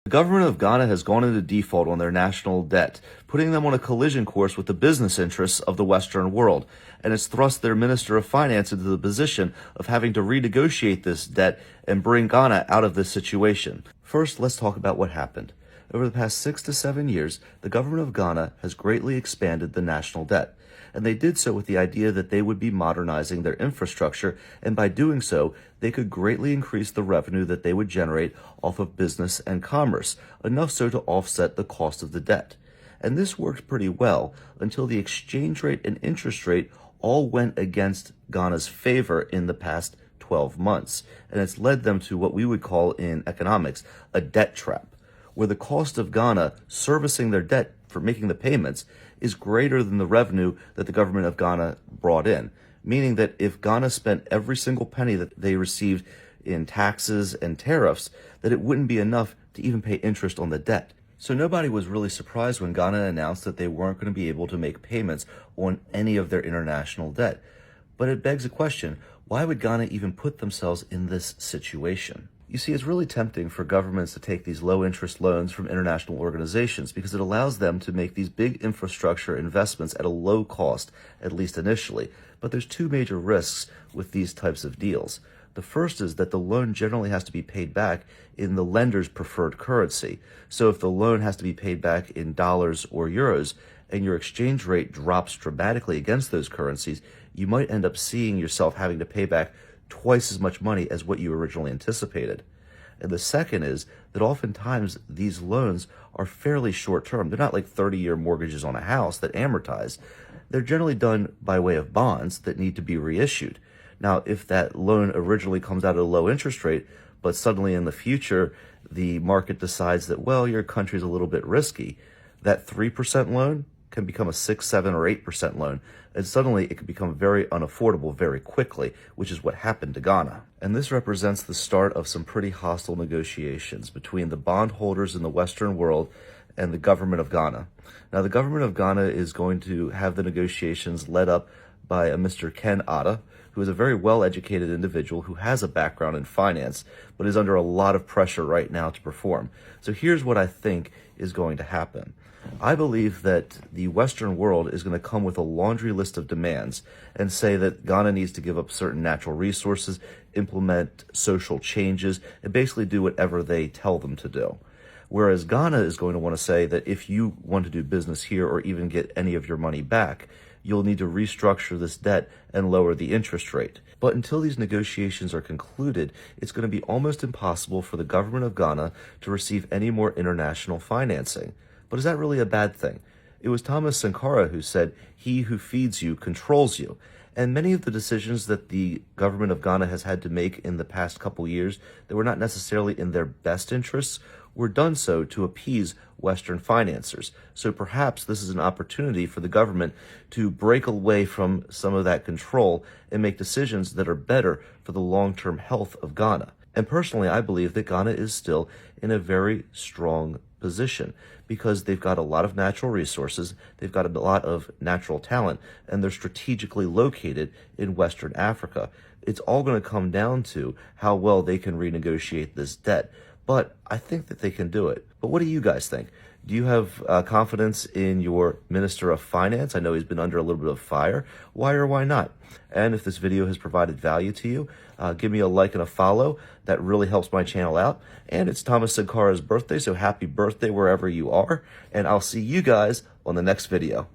The government of Ghana has gone into default on their national debt, putting them on a collision course with the business interests of the Western world, and it's thrust their Minister of Finance into the position of having to renegotiate this debt and bring Ghana out of this situation. First, let's talk about what happened. Over the past 6 to 7 years, the government of Ghana has greatly expanded the national debt, and they did so with the idea that they would be modernizing their infrastructure, and by doing so, they could greatly increase the revenue that they would generate off of business and commerce, enough so to offset the cost of the debt. And this worked pretty well until the exchange rate and interest rate all went against Ghana's favor in the past 12 months, and it's led them to what we would call in economics a debt trap, where the cost of Ghana servicing their debt for making the payments is greater than the revenue that the government of Ghana brought in, meaning that if Ghana spent every single penny that they received in taxes and tariffs, that it wouldn't be enough to even pay interest on the debt. So nobody was really surprised when Ghana announced that they weren't going to be able to make payments on any of their international debt. But it begs a question, why would Ghana even put themselves in this situation? You see, it's really tempting for governments to take these low-interest loans from international organizations because it allows them to make these big infrastructure investments at a low cost, at least initially. But there's two major risks with these types of deals. The first is that the loan generally has to be paid back in the lender's preferred currency. So if the loan has to be paid back in dollars or euros, and your exchange rate drops dramatically against those currencies, you might end up seeing yourself having to pay back twice as much money as what you originally anticipated. And the second is that oftentimes these loans are fairly short term. They're not like 30-year mortgages on a house that amortize. They're generally done by way of bonds that need to be reissued. Now, if that loan originally comes out at a low interest rate, but suddenly in the future the market decides that, well, your country's a little bit risky, that 3% loan can become a 6, 7, or 8% loan, and suddenly it can become very unaffordable very quickly, which is what happened to Ghana. And this represents the start of some pretty hostile negotiations between the bondholders in the Western world and the government of Ghana. Now, the government of Ghana is going to have the negotiations led up by a Mr. Ken Atta, who is a very well-educated individual who has a background in finance, but is under a lot of pressure right now to perform. So here's what I think is going to happen. I believe that the Western world is going to come with a laundry list of demands and say that Ghana needs to give up certain natural resources, implement social changes, and basically do whatever they tell them to do. Whereas Ghana is going to want to say that if you want to do business here or even get any of your money back, you'll need to restructure this debt and lower the interest rate. But until these negotiations are concluded, it's going to be almost impossible for the government of Ghana to receive any more international financing. But is that really a bad thing? It was Thomas Sankara who said, "He who feeds you controls you." And many of the decisions that the government of Ghana has had to make in the past couple years that were not necessarily in their best interests were done so to appease Western financiers. So perhaps this is an opportunity for the government to break away from some of that control and make decisions that are better for the long-term health of Ghana. And personally, I believe that Ghana is still in a very strong position because they've got a lot of natural resources, they've got a lot of natural talent, and they're strategically located in Western Africa. It's all going to come down to how well they can renegotiate this debt. But I think that they can do it. But what do you guys think? Do you have confidence in your Minister of Finance? I know he's been under a little bit of fire. Why or why not? And if this video has provided value to you, give me a like and a follow. That really helps my channel out. And it's Thomas Sankara's birthday, so happy birthday wherever you are. And I'll see you guys on the next video.